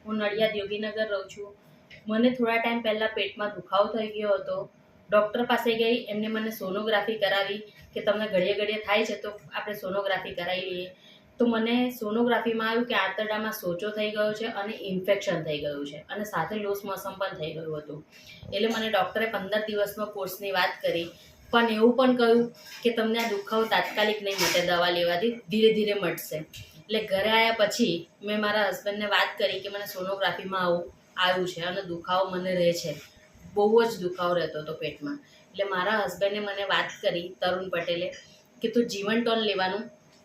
હું નડિયાદ યોગીનગર રહું છું. મને થોડા ટાઈમ પહેલાં પેટમાં દુખાવો થઈ ગયો હતો. ડૉક્ટર પાસે ગઈ, એમને મને સોનોગ્રાફી કરાવી કે તમને ઘડીએ ઘડીએ થાય છે તો આપણે સોનોગ્રાફી કરાવી લઈએ. તો મને સોનોગ્રાફીમાં આવ્યું કે આંતરડામાં સોજો થઈ ગયો છે અને ઇન્ફેક્શન થઈ ગયું છે અને સાથે લૂઝ મોશન પણ થઈ ગયું હતું. એટલે મને ડૉક્ટરે 15 દિવસનો કોર્સની વાત કરી, પણ એવું પણ કહ્યું કે તમને આ દુખાવો તાત્કાલિક નહીં મટે, દવા લેવાથી ધીરે ધીરે મટશે. એટલે ઘરે આવ્યા પછી મેં મારા હસબન્ડને વાત કરી કે મને સોનોગ્રાફીમાં આવ્યું છે અને દુખાવો મને રહે છે, બહુ જ દુખાવો રહેતો હતો પેટમાં. એટલે મારા હસબન્ડે મને વાત કરી, તરુણ પટેલે, કે તું જીવન ટોન લેવાનું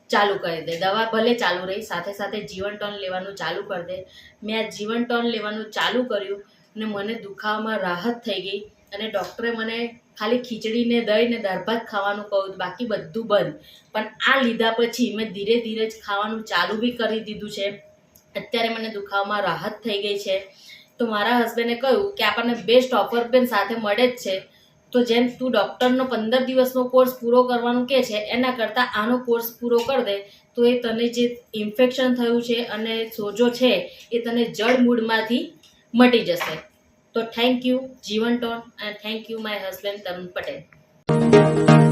ચાલુ કરી દે, દવા ભલે ચાલુ રહી, સાથે સાથે જીવન ટોન લેવાનું ચાલુ કરી દે. મેં આ જીવન ટોન લેવાનું ચાલુ કર્યું અને મને દુખાવામાં રાહત થઈ ગઈ. અને ડૉક્ટરે મને ખાલી ખીચડી ને દહીં ને દાળ ભાત ખાવાનું કહ્યું, બાકી બધું બંધ. પણ આ લીધા પછી મેં ધીરે ધીરે જ ખાવાનું ચાલુ બી કરી દીધું છે. અત્યારે મને દુખાવામાં રાહત થઈ ગઈ છે. તો મારા હસબન્ડે કહ્યું કે આપણને બેસ્ટ ઓફર પણ સાથે મળે જ છે, તો જેમ તું ડૉક્ટરનો 15 દિવસનો કોર્સ પૂરો કરવાનું કહે છે એના કરતાં આનો કોર્સ પૂરો કરી દે તો એ તને જે ઇન્ફેક્શન થયું છે અને સોજો છે એ તને જડ મૂળમાંથી મટી જશે. તો થેન્ક યુ જીવન ટોન અને thank you my husband Tarun Patel.